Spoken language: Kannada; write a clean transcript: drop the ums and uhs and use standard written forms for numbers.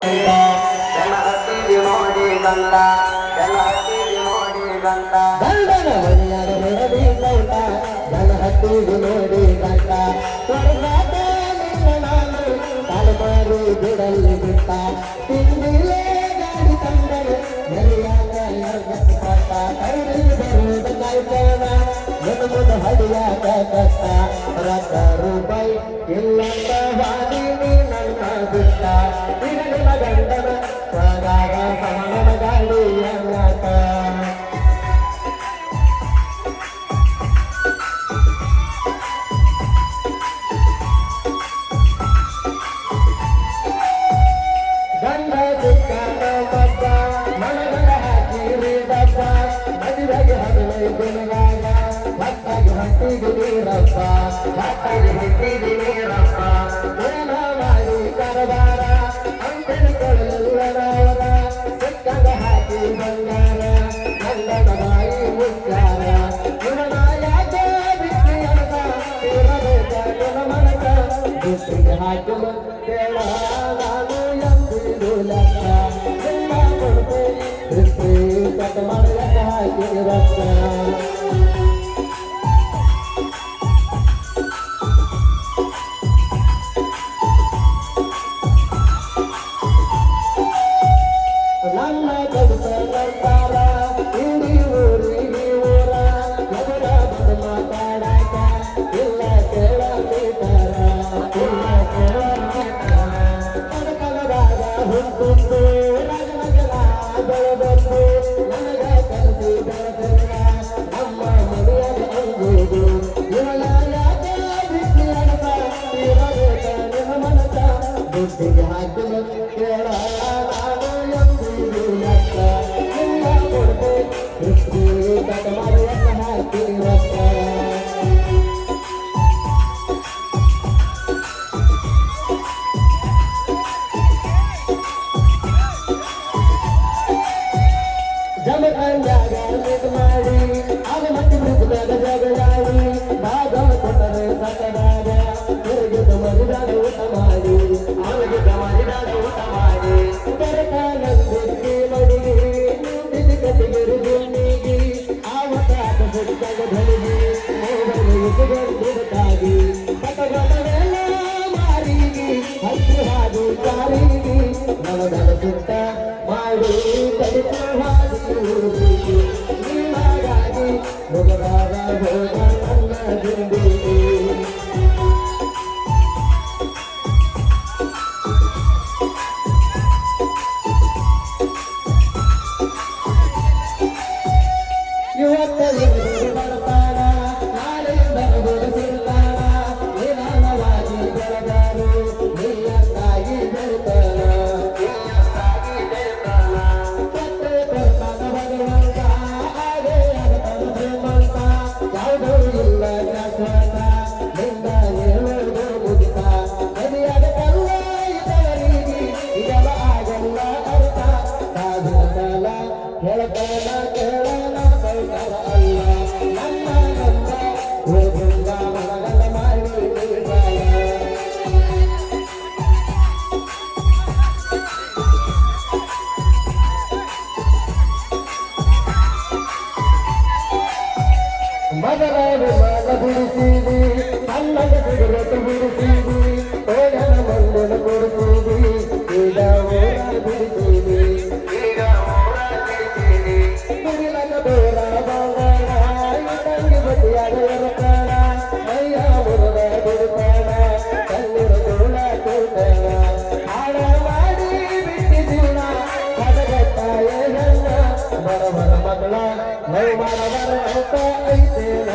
ಗಂಡ ಎಲ್ಲ ಹತ್ತಿಗೆ ನೋಡಿ ಗಂಡ ಗಂಡನ ಮನೆಯಾಗ ನೋಡಿ ಗಂಡ ನನ್ನ ಹತ್ತಿಗೆ ನೋಡಿ ಗಂಡ ಸ್ವರ್ಗಾದ ನಿನ್ನ ನಾನು ತಲೆಮಾರು ಬಿಡಲ್ಲಿ ಬಿಟ್ಟ ತಿಂದಿಲೇ ಗಾಡಿ ತಂದರೆ ನೆರೆಯಾಗ ಎರಗತ್ತು ಪಟ್ಟ ಕೈಲಿ ಬರುವುದು ಕಾಯ್ತಾನ ನಮ್ಮದು ಹಡಿಯಾಗ ಕಷ್ಟ ರಥ ರೂಪಾಯಿ ಇಲ್ಲಂತ ವಾದಿ ನನ್ನ ಬಿಟ್ಟ ಈಗ ನಿಮ್ಮ ಗಂಡನ ಸ್ವರಾಗ ಸಮನ ಗಾಡಿ ಅನ್ನತ ಗಂಡ ಸಿಕ್ಕನ ಮಬ್ಬ ಮನಗಡ ಹಾಕಿರಿ ಡಬ್ಬ ಮದುವೆಗೆ 15 ದಿನದಾಗ ಭಕ್ತಾಗಿ ಹಟ್ಟಿಗೆ ನೀರಪ್ಪ ಭಕ್ತಾಗಿ ಹಟ್ಟಿಗೆ ನೀರಪ್ಪ ಏನ ಮಾಡಿ ಕರಬಾರ ಅಂತಿಕೊಳ್ಳಲವರ ಸಿಕ್ಕಂಗ ಹಾಕಿ ಬಂಗಾರ ಗಂಡನ ಬಾಯಿ ಮುಚ್ಚಾರ ಇವನ ಯಾಕ ಬಿಟ್ಟು ಅನಸ ಇರಬೇಕ ನಿನ್ನ ಮನಕ ಬುಟ್ಟಿಗೆ ಹಾಕಲು ಕೇಳ ನಾನು ಎಂದಿರು ಲೆಕ್ಕ ಎಲ್ಲ ಕೊಡುತ್ತೆ ದೃಷ್ಟಿ ಕಟ್ ಮಾಡಲಕ್ಕ ಹಾಕಿ ರಕ್ಕ ನನ್ನ ಕವಿತಾರ ಇಡೀ ಊರಿಗೆ ಊರ ಎದುರ ಬಂದು ಮಾತಾಡಕ ಇಲ್ಲ ಕೇಳ ಮೀಟಾರ ಇಲ್ಲ ಕೇಳ ಮೀಟಾರ ಕನಕನದಾಗ ಹುಟ್ಟುತ್ತು ರಗನಗಲ ಬೆಳೆದದ್ದು ನನಗ ಕಲಿಸಿ ಬೆಳೆಸಿದ ನಮ್ಮ ಮನೆಯಾಗ ಅಂಗುವುದು ಇವಳ ಯಾಕ ಬಿಟ್ಟು ಅನಸ ಇರಬೇಕ ನಿನ್ನ ಮನಸ ಬುದ್ಧಿಗೆ ಹಾಕಿದ ಕೇಳ ನಾನು ಎಂದಿರು ಲೆಕ್ಕ ಎಲ್ಲ ಕೊಡುತ್ತೆ ದೃಷ್ಟಿ ಕಟ್ ಮಾಡುವಕ್ಕ ಹಾಕಿ ರೊಕ್ಕ ಜಮಖಂಡಾಗ ಮಿಟ್ ಮಾಡಿ ಆಗ ಮತ್ತೆ ಮೃಗದಾಗ ಜಗಳಾಡಿ ಭಾಗ ಕೊಟ್ಟರೆ ಸಕದಾಗ ತಿರುಗಿದ ಮರಿದಾಗ ಊಟ ಮಾಡಿ ಅವರಿಗೆ ಮರಿದಾಗ ಊಟ ಮಾಡಿ ಕರೆಕಾಲಕ್ಕೆ ಮಡಿಗೆ ನಿಂತಿದ್ದ ಕಟ್ಟಿಗೆರು ಗುಂಡಿಗೆ ಆವತ್ತಾಗ ಹುಡುಕಾಗ ಧನಿಗೆ ಹೋಗಲಿದ್ದಾಗಿ ಕಟಗಳೆಲ್ಲ ಮಾರಿಗೆ ಹತ್ತು ಹಾದು ಕಾರಿಗೆ ನವದರ ಸುತ್ತ ಮಾಡಿ ಕಡಿತ ಹಾದಿ ಊರಿಗೆ ನೀನಾಗಾಗಿ ಮುಗದಾಗ ಹೋಗ ನನ್ನ ದಿಂಡಿಗೆ ಇವತ್ತು ಬರ್ತಾನ ನಾಳೆ ಬರಬಹುದು ಸಿರ್ತಾನ ನಿಧಾನವಾಗಿ ಬೆಳೆದಾರು ನಿಯತ್ತಾಗಿ ಬೆಳ್ತಾನ ಮತ್ತೆ ಬರ್ತಾನ ಭಗವಂತ ಹಾಗೆ ಅರ್ಥನ ಶ್ರೀಮಂತ ಯಾವುದೂ ಇಲ್ಲ ಶಾಶ್ವತ ನಿಂದ ಹೇಳುವುದು ಮುಗಿತ ನದಿಯಾದ ಕಲ್ಲ ಇದವರಿಗೆ ಇದರ ಆಗಲ್ಲ ಅರ್ಥ ಸಾವಿರ ಸಲ ಹೇಳ್ತಾನ ಕೇಳೋಣ ಬೈತಾರ ಅಲ್ಲ ನನ್ನ ಗಂಡ ಹೋಗುಂಗ ಮನಗಲ್ಲ ಮಾಡಿ ಮಗರ ವಿಮಾನ ಬಿಡಿಸಿದಿ ಸಣ್ಣದ ಸಿಗರೇಟ್ ಬಿಡಿಸಿದಿ ಓಡನ ಮಂಡಲ ಕೊಡಿಸಿದಿ ಈಗ ಓಡ ಬಿಡಿಸಿದಿ ಈಗ ಊರ ತಿಳಿಸಿರಿ ಕುಡಿಲಕ ಬೇರ ಬಂಗಾರ ತಂಗಿ ಬಟ್ಟಿಯಾಗ ಎರಕಾಣ ಮೈಯ ಮುರದ ಬಿಡುತ್ತಾಣ ಕಣ್ಣಿರ ತೋಳ ಕೂತಾಣ ಹಾಡ ಮಾಡಿ ಬಿಟ್ಟಿದ್ದೀನ ಕದಗಟ್ಟಾಯ ಹೆಣ್ಣ ಬರಬರ ಮಗಳ ಮೈ ಮಾಡಬರ ಅಂತ ಐತೇನ